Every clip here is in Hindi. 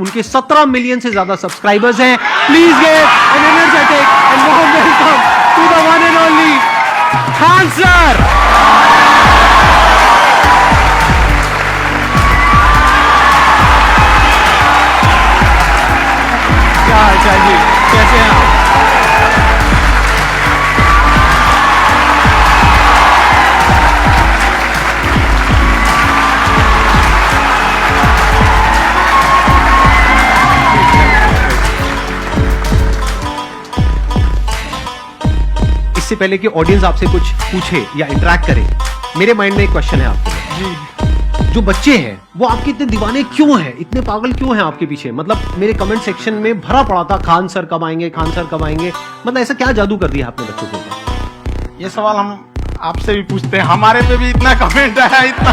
उनके 17 मिलियन से ज्यादा सब्सक्राइबर्स हैं। Please give an energetic and warm welcome to the one and only Khan sir. क्या हाल चाल जी, कैसे हैं आप? इससे पहले कि ऑडियंस आपसे कुछ पूछे या इंटरेक्ट करे, मेरे माइंड में एक क्वेश्चन है आपको जी। जो बच्चे हैं वो आपके इतने दीवाने क्यों हैं, इतने पागल क्यों हैं आपके पीछे? मतलब मेरे कमेंट सेक्शन में भरा पड़ा था खान सर कब आएंगे, खान सर कब आएंगे। मतलब ऐसा क्या जादू कर दिया आपने बच्चों के ऊपर? ये सवाल हम आपसे भी पूछते हैं, हमारे पे भी इतना कमेंट आया, इतना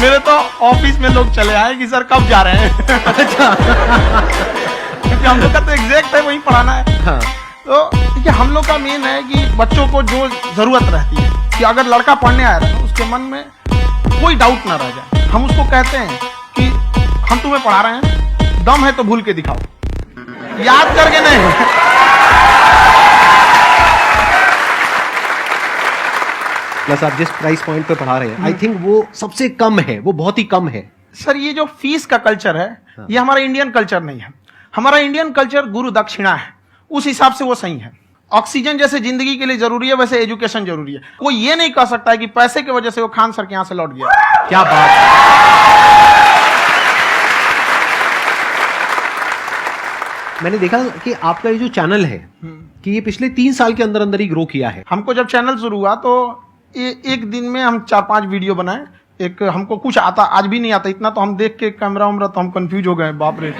मेरे तो ऑफिस में लोग चले आए कि सर कब जा रहे हैं। अच्छा। क्योंकि हम लोग का तो एग्जैक्ट है, वही पढ़ाना है। हाँ। तो देखिए हम लोग का मेन है कि बच्चों को जो जरूरत रहती है कि अगर लड़का पढ़ने आया है उसके मन में कोई डाउट ना रह जाए। हम उसको कहते हैं कि हम तुम्हें पढ़ा रहे हैं, दम है तो भूल के दिखाओ, याद करके नहीं। प्लस आप जिस प्राइस पॉइंट पे पढ़ा रहे हैं, आई थिंक वो सबसे कम है, वो बहुत ही कम है। सर ये जो फीस का कल्चर है, ये हमारा इंडियन कल्चर नहीं है। हमारा इंडियन कल्चर गुरु दक्षिणा है, उस हिसाब से वो सही है। ऑक्सीजन जैसे जिंदगी के लिए जरूरी है, वैसे एजुकेशन जरूरी है। कोई ये नहीं कह सकता है कि पैसे की वजह से वो खान सर के यहां से लौट गया। क्या बात है। मैंने देखा कि आपका ये जो चैनल है कि ये पिछले 3 साल के अंदर अंदर ही ग्रो किया है। हमको जब चैनल शुरू हुआ तो एक दिन में हम 4-5 वीडियो बनाए। एक हमको कुछ आता, आज भी नहीं आता इतना, तो हम देख के कैमरा उमरा तो हम कंफ्यूज हो गए, बाप रे।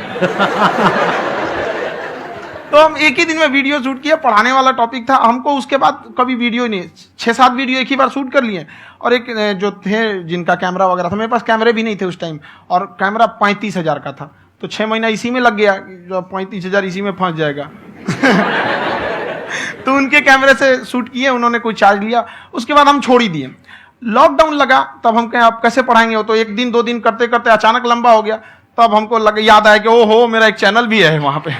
तो हम एक ही दिन में वीडियो शूट किया, पढ़ाने वाला टॉपिक था हमको। उसके बाद कभी वीडियो नहीं, 6-7 वीडियो एक ही बार शूट कर लिए। और एक जो थे जिनका कैमरा वगैरह था, मेरे पास कैमरे भी नहीं थे उस टाइम, और कैमरा 35,000 का था। तो 6 महीना इसी में लग गया, जो 35,000 इसी में फंस जाएगा। तो उनके कैमरे से शूट किए, उन्होंने कोई चार्ज लिया, उसके बाद हम छोड़ ही दिए। लॉकडाउन लगा, तब हम कहें आप कैसे पढ़ाएंगे? वो तो 1 दिन 2 दिन करते करते अचानक लंबा हो गया। तब हमको याद आया कि ओहो मेरा एक चैनल भी है वहां पे।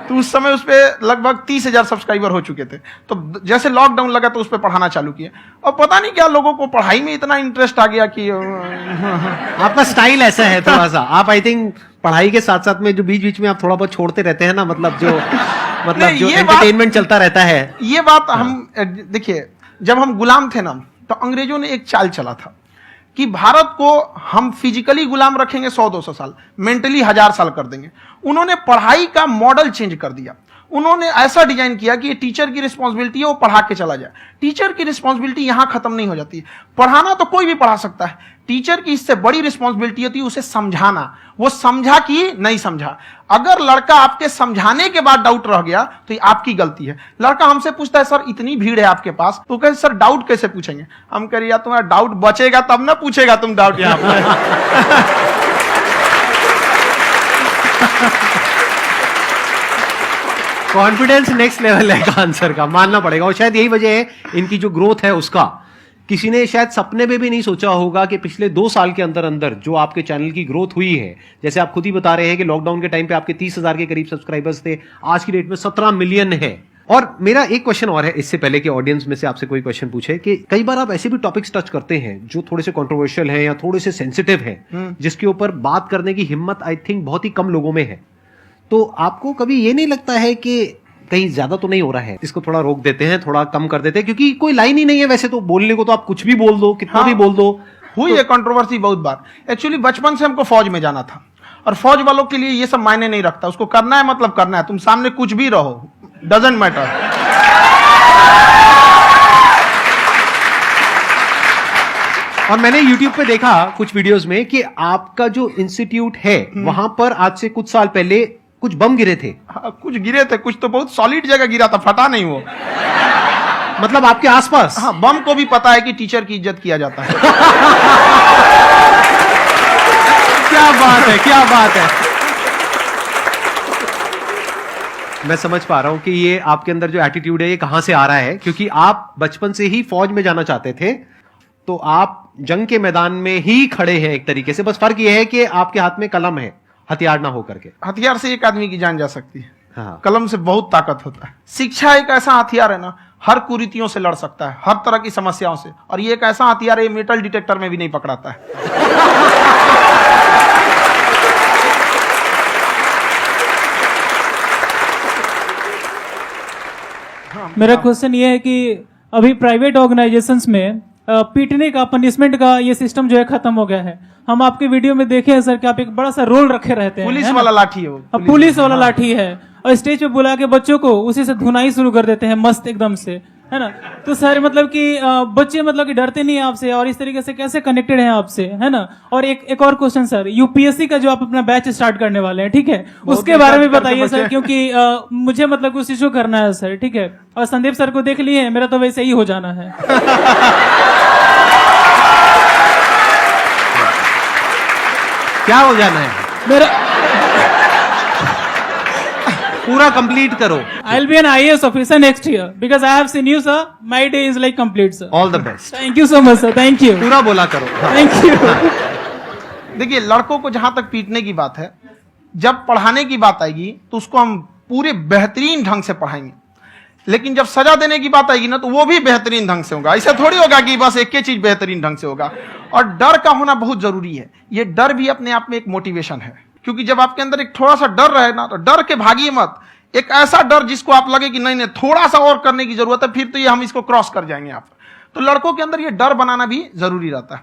तो उस समय उस पर लगभग 30,000 सब्सक्राइबर हो चुके थे। तो जैसे लॉकडाउन लगा तो उस पर पढ़ाना चालू किया, और पता नहीं क्या लोगों को पढ़ाई में इतना इंटरेस्ट आ गया कि आपका स्टाइल ऐसा है थोड़ा सा। आप आई थिंक पढ़ाई के साथ साथ में जो बीच बीच में आप थोड़ा बहुत छोड़ते रहते हैं ना, मतलब जो जो एंटरटेनमेंट चलता रहता है। ये बात हम देखिए, जब हम गुलाम थे ना, तो अंग्रेजों ने एक चाल चला था कि भारत को हम फिजिकली गुलाम रखेंगे 100-200 साल, मेंटली 1000 साल कर देंगे। उन्होंने पढ़ाई का मॉडल चेंज कर दिया। उन्होंने ऐसा डिजाइन किया कि ये टीचर की रिस्पॉन्सिबिलिटी है, वो पढ़ा के चला जाए। टीचर की रिस्पॉन्सिबिलिटी यहां खत्म नहीं हो जाती। पढ़ाना तो कोई भी पढ़ा सकता है, टीचर की इससे बड़ी रिस्पॉन्सिबिलिटी होती है उसे समझाना। वो समझा कि नहीं समझा। अगर लड़का आपके समझाने के बाद डाउट रह गया तो ये आपकी गलती है। लड़का हमसे पूछता है सर इतनी भीड़ है आपके पास, तो कहते सर डाउट कैसे पूछेंगे? हम कह रहे यार तुम्हारा डाउट बचेगा तब ना पूछेगा तुम डाउट यहाँ पे। कॉन्फिडेंस नेक्स्ट लेवल है खान सर का, मानना पड़ेगा। और शायद यही वजह है इनकी जो ग्रोथ है उसका। किसी ने शायद सपने में भी नहीं सोचा होगा कि पिछले 2 साल के अंदर अंदर जो आपके चैनल की ग्रोथ हुई है, जैसे आप खुद ही बता रहे हैं कि लॉकडाउन के टाइम पे आपके 30,000 के करीब सब्सक्राइबर्स थे, आज की डेट में 17 मिलियन है। और मेरा एक क्वेश्चन और है, इससे पहले कि ऑडियंस में से आपसे कोई क्वेश्चन पूछे, कि कई बार आप ऐसे भी टॉपिक्स टच करते हैं जो थोड़े से कंट्रोवर्शियल हैं या थोड़े से सेंसिटिव हैं, जिसके ऊपर बात करने की हिम्मत आई थिंक बहुत ही कम लोगों में है। तो आपको कभी ये नहीं लगता है कि कहीं ज्यादा तो नहीं हो रहा है, इसको थोड़ा रोक देते हैं, थोड़ा कम कर देते हैं? क्योंकि कोई लाइन ही नहीं है वैसे तो बोलने को, तो आप कुछ भी बोल दो, कितना भी बोल दो। हुई है कंट्रोवर्सी बहुत बार। एक्चुअली बचपन से हमको फौज में जाना था, और फौज वालों के लिए ये सब मायने नहीं रखता। उसको करना है मतलब करना है, तुम सामने कुछ भी रहो, डजंट मैटर। और मैंने YouTube पे देखा कुछ वीडियोस में कि आपका जो इंस्टीट्यूट है वहां पर आज से कुछ साल पहले कुछ बम गिरे थे। हाँ, कुछ गिरे थे, कुछ तो बहुत सॉलिड जगह गिरा था, फटा नहीं वो। मतलब आपके आसपास? हाँ, बम को भी पता है कि टीचर की इज्जत किया जाता है। क्या बात है, क्या बात है। मैं समझ पा रहा हूं कि ये आपके अंदर जो एटीट्यूड है ये कहां से आ रहा है, क्योंकि आप बचपन से ही फौज में जाना चाहते थे तो आप जंग के मैदान में ही खड़े हैं एक तरीके से, बस फर्क यह है कि आपके हाथ में कलम है, हथियार ना हो करके। हथियार से एक आदमी की जान जा सकती है, हाँ। कलम से बहुत ताकत होता है। शिक्षा एक ऐसा हथियार है ना, हर कुरीतियों से लड़ सकता है, हर तरह की समस्याओं से, और ये एक ऐसा हथियार है, ये मेटल डिटेक्टर में भी नहीं पकड़ाता है। मेरा क्वेश्चन ये है कि अभी प्राइवेट ऑर्गेनाइजेशंस में पीटने का, पनिशमेंट का ये सिस्टम जो है खत्म हो गया है। हम आपके वीडियो में देखे हैं सर कि आप एक बड़ा सा रोल रखे रहते हैं, पुलिस वाला लाठी है वो, पुलिस वाला लाठी है, और स्टेज पे बुला के बच्चों को उसी से धुनाई शुरू कर देते हैं मस्त एकदम से, है ना। तो सर मतलब कि बच्चे मतलब कि डरते नहीं है आपसे, और इस तरीके से कैसे कनेक्टेड हैं आपसे, है ना। और एक और क्वेश्चन सर, यूपीएससी का जो आप अपना बैच स्टार्ट करने वाले हैं, ठीक है, उसके बारे में बताइए सर, क्योंकि मुझे मतलब कुछ इशू करना है सर, ठीक है। और संदीप सर को देख लिए, मेरा तो वैसे ही हो जाना है। क्या हो जाना है? मेरा पूरा कंप्लीट करो। I'll be an IAS officer next year because I have seen you, sir. My day is like complete, sir. All the best. Thank you so much, sir. Thank you. पूरा बोला करो। Thank you. देखिए, लड़कों को जहां तक पीटने की बात है, जब पढ़ाने की बात आएगी तो उसको हम पूरे बेहतरीन ढंग से पढ़ाएंगे, लेकिन जब सजा देने की बात आएगी ना, तो वो भी बेहतरीन ढंग से होगा। ऐसा थोड़ी होगा कि बस एक ही चीज बेहतरीन ढंग से होगा। और डर का होना बहुत जरूरी है। ये डर भी अपने आप में एक मोटिवेशन है, क्योंकि जब आपके अंदर एक थोड़ा सा डर रहे ना, तो डर के भागिए मत। एक ऐसा डर जिसको आप लगे कि नहीं नहीं थोड़ा सा और करने की जरूरत है, फिर तो ये हम इसको क्रॉस कर जाएंगे आप। तो लड़कों के अंदर ये डर बनाना भी जरूरी रहता है।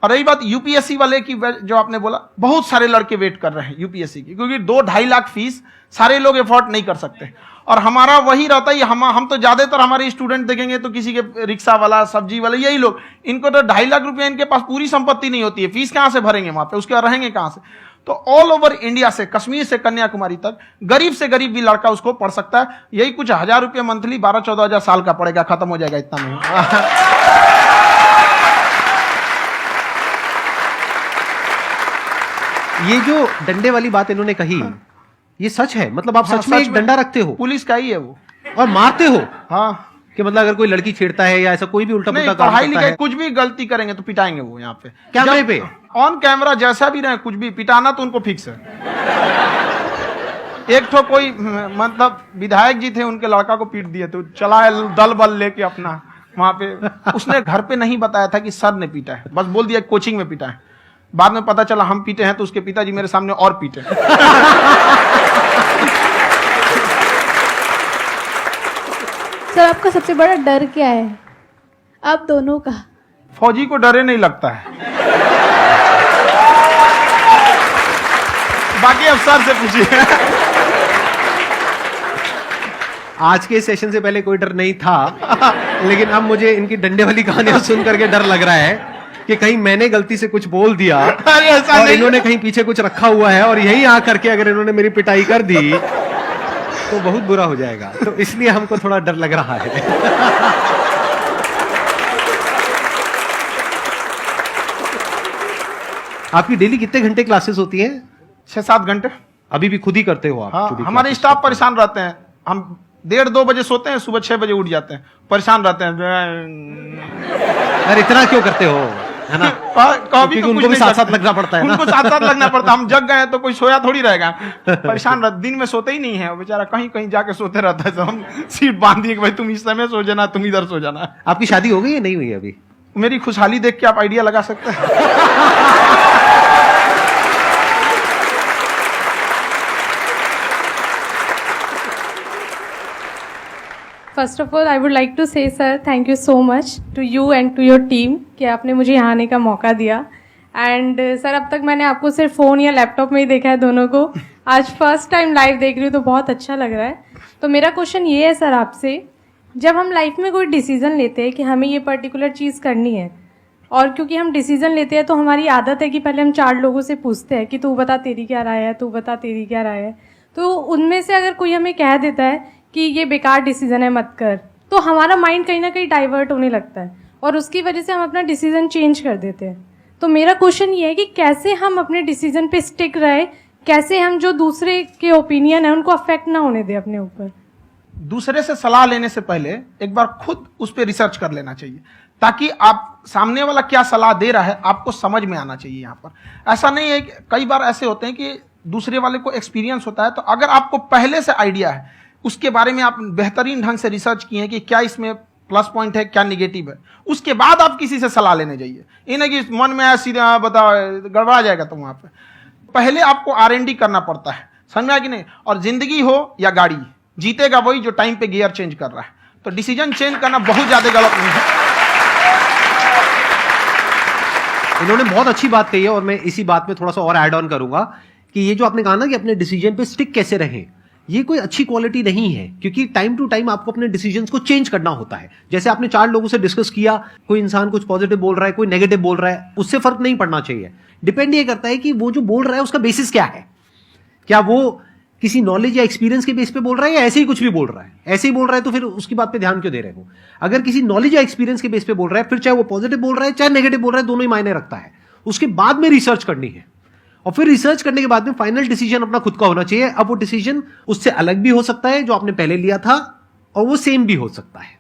और रही बात यूपीएससी वाले की, जो आपने बोला, बहुत सारे लड़के वेट कर रहे हैं यूपीएससी की, क्योंकि 2-2.5 लाख फीस सारे लोग एफोर्ड नहीं कर सकते। और हमारा वही रहता है, हम तो ज्यादातर हमारे स्टूडेंट देखेंगे तो किसी के रिक्शा वाला, सब्जी वाला, यही लोग, इनको तो 2.5 लाख रुपया, इनके पास पूरी संपत्ति नहीं होती है, फीस कहां से भरेंगे वहां पे, उसके बाद रहेंगे कहां से। तो ऑल ओवर इंडिया से, कश्मीर से कन्याकुमारी तक, गरीब से गरीब भी लड़का उसको पढ़ सकता है। यही कुछ 1000 रुपये मंथली, 12-14 हजार साल का पड़ेगा, खत्म हो जाएगा इतना में। ये जो डंडे वाली बात इन्होंने कही, ये सच है? मतलब आप हाँ, सच में एक डंडा रखते हो पुलिस का ही है वो, और मारते हो? हाँ। कि मतलब अगर कोई लड़की छेड़ता है या ऐसा कोई भी उल्टा पुल्टा काम पढ़ाई करता लिखाई है, कुछ भी गलती करेंगे तो पिटाएंगे वो यहाँ पे, कैमरे पे, ऑन कैमरा, जैसा भी रहे, कुछ भी पिटाना तो उनको फिक्स है। एक तो कोई मतलब विधायक जी थे, उनके लड़का को पीट दिए, तो चला दल बल लेके अपना वहां पे। उसने घर पे नहीं बताया था कि सर ने पीटा है, बस बोल दिया कोचिंग में पीटा है। बाद में पता चला हम पीटे हैं, तो उसके पिताजी मेरे सामने और पीटे। सर आपका सबसे बड़ा डर क्या है, आप दोनों का? फौजी को डरे नहीं लगता है, बाकी अफसर से पूछिए। आज के सेशन से पहले कोई डर नहीं था, लेकिन अब मुझे इनकी डंडे वाली कहानियां सुन करके डर लग रहा है कि कहीं मैंने गलती से कुछ बोल दिया और इन्होंने कहीं पीछे कुछ रखा हुआ है, और यही आ करके अगर इन्होंने मेरी पिटाई कर दी तो बहुत बुरा हो जाएगा। तो इसलिए हमको थोड़ा डर लग रहा है। आपकी डेली कितने घंटे क्लासेस होती हैं? 6-7 घंटे। अभी भी खुद ही करते हो आप? हाँ, जो भी हमारे classes स्टाफ करते परेशान रहते हैं। हम 1:30-2 बजे सोते हैं, सुबह 6 बजे उठ जाते हैं, परेशान रहते हैं। हो? अरे इतना क्यों करते हो, है ना? कभी क्योंकि तो उनको कुछ भी नहीं साथ साथ करते। लगना पड़ता है ना। उनको साथ साथ लगना पड़ता है। हम जग गए तो कोई सोया थोड़ी रहेगा, परेशान रहते, दिन में सोते ही नहीं है, बेचारा कहीं कहीं जाके सोते रहता है। तो हम सीट बांध दिए कि भाई तुम इस समय सो जाना, तुम इधर सो जाना। आपकी शादी हो गई या नहीं हुई अभी? मेरी खुशहाली देख के आप आइडिया लगा सकते हैं। First of all I would like to say sir thank you so much to you and to your team कि आपने मुझे यहाँ आने का मौका दिया। एंड सर अब तक मैंने आपको सिर्फ फ़ोन या लैपटॉप में ही देखा है दोनों को, आज फर्स्ट टाइम लाइव देख रही हूँ तो बहुत अच्छा लग रहा है। तो मेरा क्वेश्चन ये है सर आपसे, जब हम लाइफ में कोई डिसीज़न लेते हैं कि हमें ये पर्टिकुलर चीज़ करनी है, और क्योंकि हम डिसीज़न लेते हैं तो हमारी आदत है कि पहले हम 4 लोगों से पूछते हैं कि तू बता तेरी क्या राय है, तू बता तेरी क्या राय है। तो उनमें से अगर कोई हमें कह देता है कि ये बेकार डिसीजन है मत कर, तो हमारा माइंड कहीं ना कहीं डाइवर्ट होने लगता है और उसकी वजह से हम अपना डिसीजन चेंज कर देते हैं। तो मेरा क्वेश्चन ये है कि कैसे हम अपने डिसीजन पे स्टिक रहे, कैसे हम जो दूसरे के ओपिनियन है उनको अफेक्ट ना होने दें अपने ऊपर। दूसरे से सलाह लेने से पहले एक बार खुद उस पर रिसर्च कर लेना चाहिए, ताकि आप सामने वाला क्या सलाह दे रहा है आपको समझ में आना चाहिए। यहाँ पर ऐसा नहीं है कि कई बार ऐसे होते हैं कि दूसरे वाले को एक्सपीरियंस होता है, तो अगर आपको पहले से आइडिया है, उसके बारे में आप बेहतरीन ढंग से रिसर्च किए कि क्या इसमें प्लस पॉइंट है, क्या निगेटिव है, उसके बाद आप किसी से सलाह लेने जाइए। ये नहीं कि मन में आया सीधा बताओ, गड़बड़ा जाएगा। तो वहाँ पे पहले आपको R&D करना पड़ता है, समझा कि नहीं। और जिंदगी हो या गाड़ी, जीतेगा वही जो टाइम पे गियर चेंज कर रहा है। तो डिसीजन चेंज करना बहुत ज्यादा गलत नहीं है। इन्होंने बहुत अच्छी बात कही है और मैं इसी बात में थोड़ा सा और ऐड ऑन करूंगा कि ये जो आपने कहा ना कि अपने डिसीजन पे स्टिक कैसे रहें, ये कोई अच्छी क्वालिटी नहीं है, क्योंकि टाइम टू टाइम आपको अपने डिसीजंस को चेंज करना होता है। जैसे आपने 4 लोगों से डिस्कस किया, कोई इंसान कुछ पॉजिटिव बोल रहा है, कोई नेगेटिव बोल रहा है, उससे फर्क नहीं पड़ना चाहिए। डिपेंड ये करता है कि वो जो बोल रहा है उसका बेसिस क्या है। क्या वो किसी नॉलेज या एक्सपीरियंस के बेस पे बोल रहा है या ऐसे ही कुछ भी बोल रहा है? ऐसे ही बोल रहा है तो फिर उसकी बात पे ध्यान क्यों दे रहे हो? अगर किसी नॉलेज या एक्सपीरियंस के बेस पे बोल रहा है, फिर चाहे वो पॉजिटिव बोल रहा है चाहे नेगेटिव बोल रहा है, दोनों ही मायने रखता है। उसके बाद में रिसर्च करनी है और फिर रिसर्च करने के बाद में फाइनल डिसीजन अपना खुद का होना चाहिए। अब वो डिसीजन उससे अलग भी हो सकता है जो आपने पहले लिया था, और वो सेम भी हो सकता है।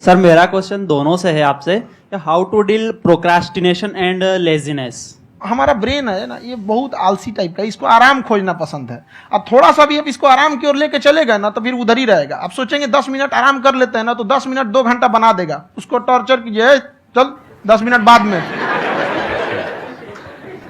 सर मेरा क्वेश्चन दोनों से है आपसे, how to deal procrastination and laziness. हमारा ब्रेन है ना, ये बहुत आलसी टाइप का, इसको आराम खोजना पसंद है। अब थोड़ा सा भी अब इसको आराम की ओर लेके चलेगा ना तो फिर उधर ही रहेगा। आप सोचेंगे 10 मिनट आराम कर लेते हैं ना, तो 10 मिनट 2 घंटा बना देगा। उसको टॉर्चर कीजिए, चल 10 मिनट बाद में।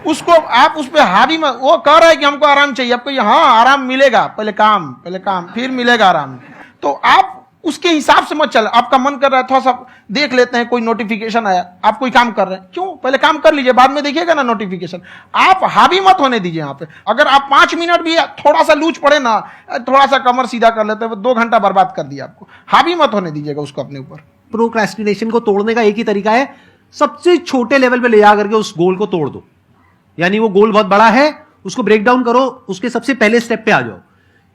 उसको आप उस पर हावी में, वो कह रहा है कि हमको आराम चाहिए, आपको हाँ आराम मिलेगा, पहले काम फिर मिलेगा आराम। तो आप उसके हिसाब से मत चल। आपका मन कर रहा है थोड़ा सा देख लेते हैं, कोई नोटिफिकेशन आया, आप कोई काम कर रहे हैं, क्यों पहले काम कर लीजिए, बाद में देखिएगा ना नोटिफिकेशन। आप हावी मत होने दीजिए यहाँ पे। अगर आप 5 मिनट भी थोड़ा सा लूज पड़े ना, थोड़ा सा कमर सीधा कर लेते हैं, 2 घंटा बर्बाद कर दिया आपको। हावी मत होने दीजिएगा उसको अपने ऊपर। प्रोक्रेस्टिनेशन को तोड़ने का एक ही तरीका है, सबसे छोटे लेवल पे ले जा करके उस गोल को तोड़ दो। यानी वो गोल बहुत बड़ा है, उसको ब्रेक डाउन करो, उसके सबसे पहले स्टेप पे आ जाओ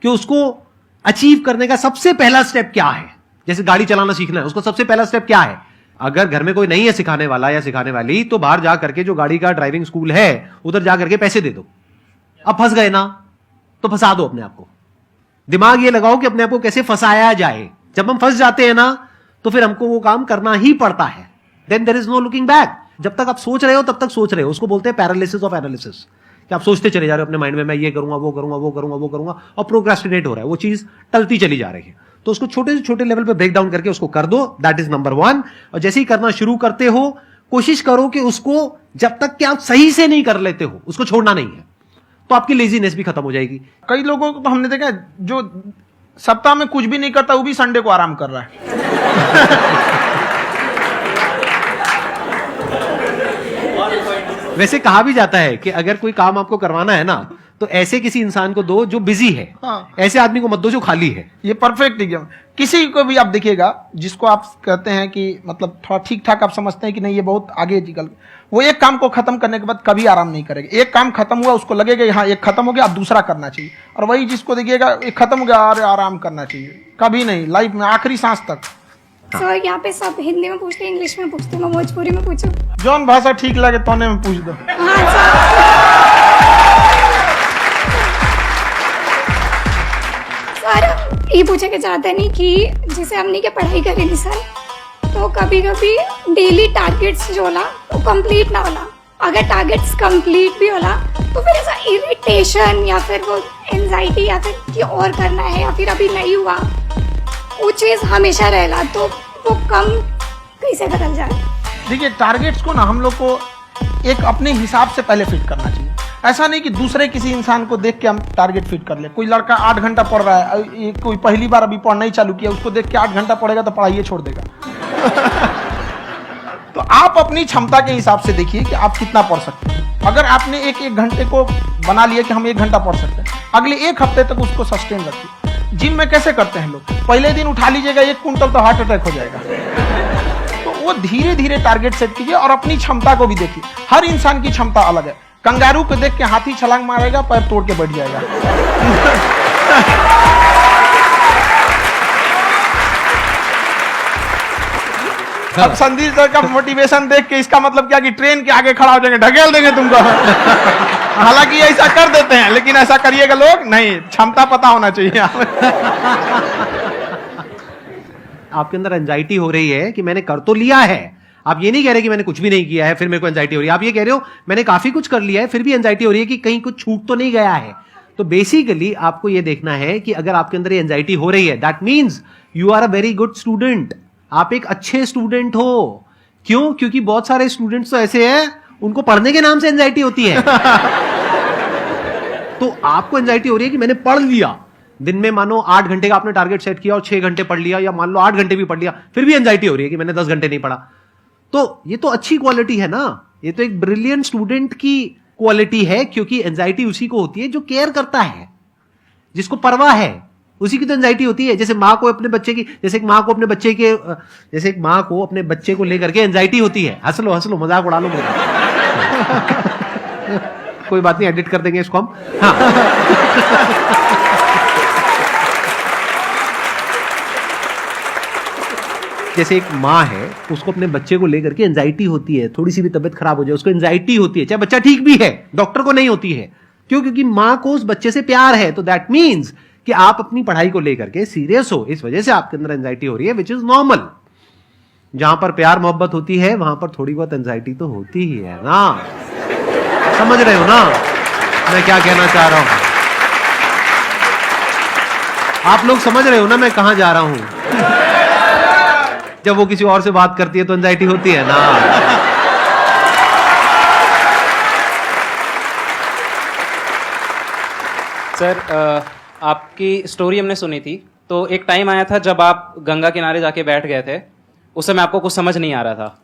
कि उसको अचीव करने का सबसे पहला स्टेप क्या है। जैसे गाड़ी चलाना सीखना है, उसका सबसे पहला स्टेप क्या है। अगर घर में कोई नहीं है सिखाने वाला या सिखाने वाली, तो बाहर जा करके जो गाड़ी का ड्राइविंग स्कूल है उधर जा करके पैसे दे दो। अब फंस गए ना तो फंसा दो अपने आप को। दिमाग ये लगाओ कि अपने आप को कैसे फंसाया जाए। जब हम फंस जाते हैं ना तो फिर हमको वो काम करना ही पड़ता है। Then there is no looking back. जब तक आप सोच रहे हो तब तक सोच रहे हो, उसको बोलते हैं पैरालिसिस ऑफ एनालिसिस, कि आप सोचते चले जा रहे हो अपने माइंड में, मैं ये करूंगा वो करूंगा वो करूंगा वो करूंगा, और प्रोक्रेस्टिनेट हो रहा है, वो चीज टलती चली जा रही है। तो उसको छोटे से छोटे लेवल पे ब्रेक डाउन करके उसको कर दो, दैट इज नंबर 1। और जैसे ही करना शुरू करते हो, कोशिश करो कि उसको जब तक कि आप सही से नहीं कर लेते हो उसको छोड़ना नहीं है, तो आपकी लेजीनेस भी खत्म हो जाएगी। कई लोगों को तो हमने देखा जो सप्ताह में कुछ भी नहीं करता, वो भी संडे को आराम कर रहा है। वैसे कहा भी जाता है कि अगर कोई काम आपको करवाना है ना, तो ऐसे किसी इंसान को दो जो बिजी है। हाँ। ऐसे आदमी को मत दो जो खाली है। ये परफेक्ट एग्जाम। किसी को भी आप देखिएगा जिसको आप कहते हैं कि मतलब थोड़ा ठीक ठाक आप समझते हैं कि नहीं ये बहुत आगे निकल, वो एक काम को खत्म करने के बाद कभी आराम नहीं करेगा। एक काम खत्म हुआ उसको लगेगा हाँ एक खत्म हो गया, अब दूसरा करना चाहिए। और वही जिसको देखिएगा एक खत्म हो गया, अरे आराम करना चाहिए, कभी नहीं, लाइफ में आखिरी सांस तक। सर यहाँ पे सब हिंदी में पूछते हैं, इंग्लिश में पूछते हैं, मैं भोजपुरी में पूछूं? जौन भाषा ठीक लगे तोने में पूछ दो। हाँ सर। सर ये पूछे के चाहते नहीं कि जैसे हमने के पढ़ाई करेंगे सर, तो कभी कभी डेली टारगेट्स जो होला वो कंप्लीट ना होला। अगर टारगेट्स कंप्लीट भी होला तो फिर ऐसा इरिटेशन या फिर वो एंजाइटी या फिर कि और करना है या फिर अभी नहीं हुआ, वो चीज हमेशा रहेगा। तो वो कम कैसे करल जाए? देखिए टारगेट्स को ना हम लोग को एक अपने हिसाब से पहले फिट करना चाहिए। ऐसा नहीं कि दूसरे किसी इंसान को देख के हम टारगेट फिट कर ले। कोई लड़का 8 घंटा पढ़ रहा है, कोई पहली बार अभी पढ़ना ही चालू किया, उसको देख के 8 घंटा पढ़ेगा तो पढ़ाई छोड़ देगा। तो आप अपनी क्षमता के हिसाब से देखिए कि आप कितना पढ़ सकते हैं। अगर आपने एक घंटे को बना लिया कि हम 1 घंटा पढ़ सकते हैं, अगले 1 हफ्ते तक उसको सस्टेन रखिए। जिम में कैसे करते हैं लोग, पहले दिन उठा लीजिएगा 1 कुंटल तो हार्ट अटैक हो जाएगा। तो वो धीरे धीरे टारगेट सेट कीजिए और अपनी क्षमता को भी देखिए। हर इंसान की क्षमता अलग है। कंगारू को देख के हाथी छलांग मारेगा, पैर तोड़ के बैठ जाएगा। अब संदीप सर का मोटिवेशन देख के इसका मतलब क्या कि ट्रेन के आगे खड़ा हो जाएंगे, ढकेल देंगे तुमको। हालांकि ऐसा कर देते हैं, लेकिन ऐसा करिएगा लोग नहीं, क्षमता पता होना चाहिए। आपके अंदर एंजाइटी हो रही है कि मैंने कर तो लिया है, आप ये नहीं कह रहे कि मैंने कुछ भी नहीं किया है फिर मेरे को एंजाइटी हो रही है, आप ये कह रहे हो मैंने काफी कुछ कर लिया है फिर भी एंजाइटी हो रही है कि कहीं कुछ छूट तो नहीं गया है। तो बेसिकली आपको ये देखना है कि अगर आपके अंदर ये एंजाइटी हो रही है, that means you are a very good student, आप एक अच्छे स्टूडेंट हो। क्यों? क्योंकि बहुत सारे स्टूडेंट्स तो ऐसे हैं उनको पढ़ने के नाम से एंजाइटी होती है। तो आपको एंजाइटी हो रही है कि मैंने पढ़ लिया, दिन में मानो 8 घंटे का आपने टारगेट सेट किया और 6 घंटे पढ़ लिया, या मान लो 8 घंटे भी पढ़ लिया, फिर भी एंजाइटी हो रही है कि मैंने 10 घंटे नहीं पढ़ा। तो ये तो अच्छी क्वालिटी है ना, ये तो एक ब्रिलियंट स्टूडेंट की क्वालिटी है, क्योंकि एंजाइटी उसी को होती है जो केयर करता है, जिसको परवाह है, उसी की तो एंजाइटी होती है। जैसे माँ को अपने बच्चे की, जैसे एक माँ को अपने बच्चे को लेकर के एंजाइटी होती है। हंस लो मजाक उड़ा लो मेरा। कोई बात नहीं, एडिट कर देंगे इसको हम। हाँ। जैसे एक माँ है, उसको अपने बच्चे को लेकर के एंजाइटी होती है, थोड़ी सी भी तबीयत खराब हो जाए उसको एंजाइटी होती है, चाहे बच्चा ठीक भी है, डॉक्टर को नहीं होती है। क्यों? क्योंकि माँ को उस बच्चे से प्यार है। तो दैट मीन्स कि आप अपनी पढ़ाई को लेकर के सीरियस हो, इस वजह से आपके अंदर एंजाइटी हो रही है, विच इज नॉर्मल। जहां पर प्यार मोहब्बत होती है वहां पर थोड़ी बहुत एंजाइटी तो होती ही है ना। समझ रहे हो ना मैं क्या कहना चाह रहा हूं? आप लोग समझ रहे हो ना मैं कहां जा रहा हूं? जब वो किसी और से बात करती है तो एंजाइटी होती है ना। सर, आपकी स्टोरी हमने सुनी थी, तो एक टाइम आया था जब आप गंगा किनारे जाके बैठ गए थे, उस समय आपको कुछ समझ नहीं आ रहा था।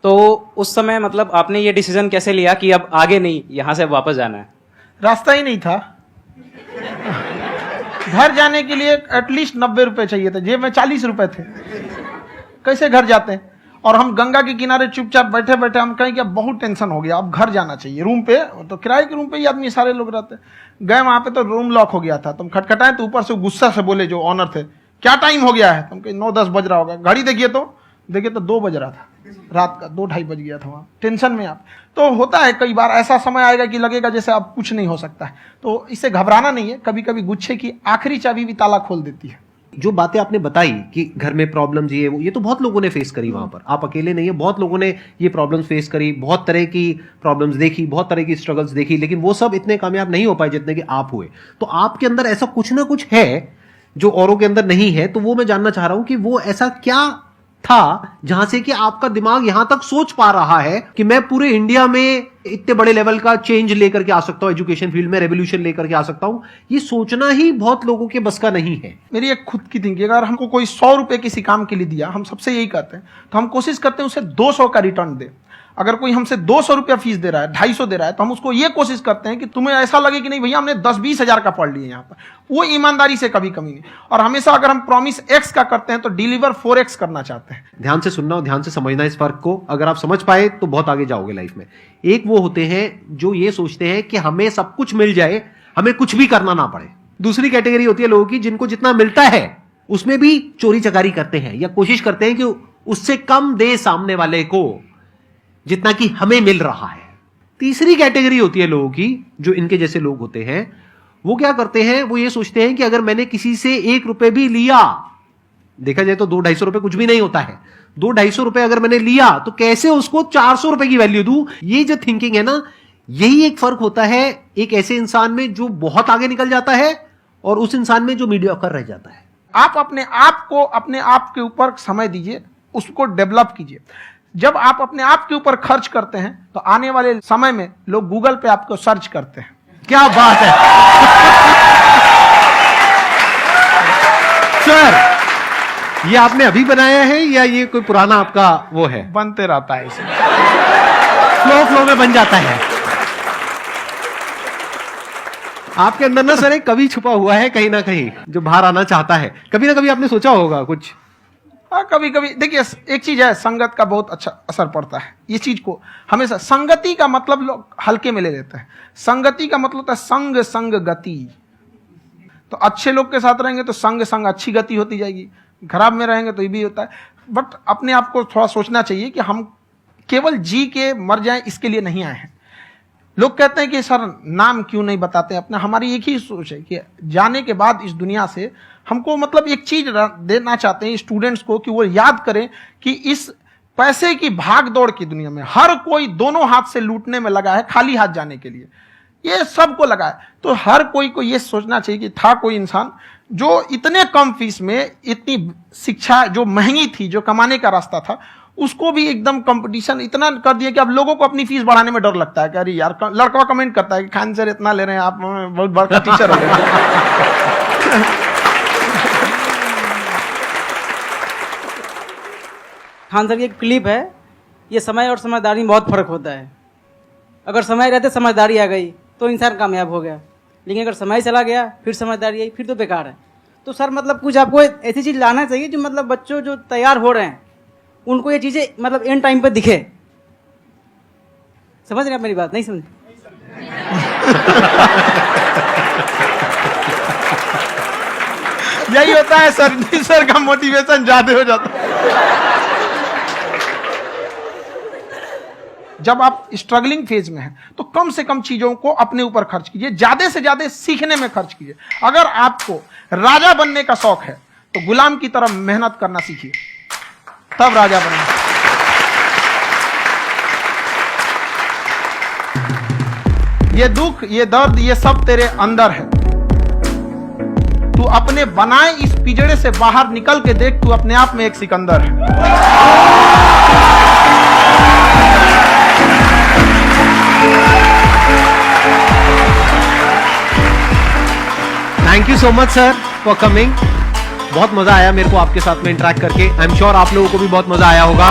तो उस समय मतलब आपने ये डिसीजन कैसे लिया कि अब आगे नहीं, यहाँ से वापस जाना है? रास्ता ही नहीं था। घर जाने के लिए एटलीस्ट 90 रुपए चाहिए थे, जेब में 40 रुपए थे, कैसे घर जाते हैं? और हम गंगा के किनारे चुपचाप बैठे बैठे हम कहें कि अब बहुत टेंशन हो गया, अब घर जाना चाहिए। रूम पे, तो किराए के रूम पे ही आदमी सारे लोग रहते। गए वहां पे तो रूम लॉक हो गया था, तुम खटखटाए तो ऊपर से गुस्सा से बोले जो ऑनर थे, क्या टाइम हो गया है? तुम कहीं 9-10 बज रहा होगा। घड़ी देखिए तो 2 बज रहा था रात का, 2-2:30 बज गया था वहाँ। टेंशन में आप तो होता है, कई बार ऐसा समय आएगा कि लगेगा जैसे अब कुछ नहीं हो सकता है। तो इससे घबराना नहीं है, कभी कभी गुच्छे की आखिरी चाबी भी ताला खोल देती है। जो बातें आपने बताई कि घर में प्रॉब्लम्स ये तो बहुत लोगों ने फेस करी वहां पर, आप अकेले नहीं है, बहुत लोगों ने ये प्रॉब्लम्स फेस करी, बहुत तरह की प्रॉब्लम्स देखी, बहुत तरह की स्ट्रगल्स देखी, लेकिन वो सब इतने कामयाब नहीं हो पाए जितने कि आप हुए। तो आपके अंदर ऐसा कुछ ना कुछ है जो औरों के अंदर नहीं है। तो वो मैं जानना चाह रहा हूं कि वो ऐसा क्या था जहां से कि आपका दिमाग यहां तक सोच पा रहा है कि मैं पूरे इंडिया में इतने बड़े लेवल का चेंज लेकर के आ सकता हूं, एजुकेशन फील्ड में रेवोल्यूशन लेकर के आ सकता हूं। ये सोचना ही बहुत लोगों के बस का नहीं है। मेरी एक खुद की थिंकिंग, अगर हमको कोई 100 रुपए किसी काम के लिए दिया, हम सबसे यही कहते हैं, तो हम कोशिश करते हैं उसे 200 का रिटर्न दे। अगर कोई हमसे 200 रुपया फीस दे रहा है, 250 दे रहा है, तो हम उसको ये कोशिश करते हैं कि तुम्हें ऐसा लगे कि नहीं भैया हमने 10-20 हजार का पढ़ लिया यहाँ पर। वो ईमानदारी से कभी कमी नहीं। और हमेशा अगर हम प्रॉमिस X का करते हैं तो डिलीवर 4X करना चाहते हैं। ध्यान से सुनना और ध्यान से समझना इस फर्क को। अगर आप समझ पाए तो बहुत आगे जाओगे लाइफ में। एक वो होते हैं जो ये सोचते हैं कि हमें सब कुछ मिल जाए, हमें कुछ भी करना ना पड़े। दूसरी कैटेगरी होती है लोगों की जिनको जितना मिलता है उसमें भी चोरी चकारी करते हैं या कोशिश करते हैं कि उससे कम दे सामने वाले को जितना कि हमें मिल रहा है। तीसरी कैटेगरी होती है लोगों की, जो इनके जैसे लोग होते हैं, वो क्या करते हैं, वो ये सोचते हैं कि अगर मैंने किसी से 1 रुपए भी लिया, देखा जाए तो 200-250 रुपए कुछ भी नहीं होता है, 200-250 रुपए अगर मैंने लिया तो कैसे उसको 400 रुपए की वैल्यू दूं। ये जो थिंकिंग है ना, यही एक फर्क होता है एक ऐसे इंसान में जो बहुत आगे निकल जाता है और उस इंसान में जो मीडियोकर रह जाता है। आप अपने आप को अपने आप के ऊपर समय दीजिए, उसको डेवलप कीजिए। जब आप अपने आप के ऊपर खर्च करते हैं तो आने वाले समय में लोग गूगल पे आपको सर्च करते हैं। क्या बात है सर, ये आपने अभी बनाया है या ये कोई पुराना आपका वो है? बनते रहता है इसे, फ्लो में बन जाता है। आपके अंदर ना सर एक कवि छुपा हुआ है कहीं ना कहीं जो बाहर आना चाहता है। कभी ना कभी आपने सोचा होगा कुछ। हाँ, कभी कभी देखिए, एक चीज है, संगत का बहुत अच्छा असर पड़ता है। ये चीज को हमेशा, संगति का मतलब लोग हल्के में ले लेते हैं। संगति का मतलब होता है संग संग गति। तो अच्छे लोग के साथ रहेंगे तो संग संग अच्छी गति होती जाएगी, खराब में रहेंगे तो ये भी होता है। बट अपने आप को थोड़ा सोचना चाहिए कि हम केवल जी के मर जाएं इसके लिए नहीं आए हैं। लोग कहते हैं कि सर नाम क्यों नहीं बताते अपना। हमारी एक ही सोच है कि जाने के बाद इस दुनिया से हमको मतलब एक चीज देना चाहते हैं स्टूडेंट्स को कि वो याद करें कि इस पैसे की भाग दौड़ की दुनिया में हर कोई दोनों हाथ से लूटने में लगा है, खाली हाथ जाने के लिए, ये सबको लगा है। तो हर कोई को ये सोचना चाहिए कि था कोई इंसान जो इतने कम फीस में इतनी शिक्षा जो महंगी थी, जो कमाने का रास्ता था, उसको भी एकदम कंपटीशन इतना कर दिया कि अब लोगों को अपनी फीस बढ़ाने में डर लगता है कि अरे यार, लड़का कमेंट करता है कि खान सर इतना ले रहे हैं, आप बहुत बड़ा टीचर हो गए। खान सर की एक क्लिप है, ये समय और समझदारी में बहुत फर्क होता है। अगर समय रहते समझदारी आ गई तो इंसान कामयाब हो गया, लेकिन अगर समय चला गया फिर समझदारी आई फिर तो बेकार है। तो सर मतलब कुछ आपको ऐसी चीज़ लाना चाहिए जो मतलब बच्चों जो तैयार हो रहे हैं उनको ये चीज़ें मतलब एंड टाइम पे दिखे। समझ रहे आप मेरी बात? नहीं समझ? यही होता है सर का मोटिवेशन ज्यादा हो जाता है। जब आप स्ट्रगलिंग फेज में हैं तो कम से कम चीजों को अपने ऊपर खर्च कीजिए, ज्यादा से ज्यादा सीखने में खर्च कीजिए। अगर आपको राजा बनने का शौक है तो गुलाम की तरह मेहनत करना सीखिए, तब राजा बनना। ये दुख, ये दर्द, ये सब तेरे अंदर है। तू अपने बनाए इस पिंजड़े से बाहर निकल के देख, तू अपने आप में एक सिकंदर है। Thank you so much sir for coming. बहुत मजा आया मेरे को आपके साथ में इंटरेक्ट करके। आई एम श्योर आप लोगों को भी बहुत मजा आया होगा।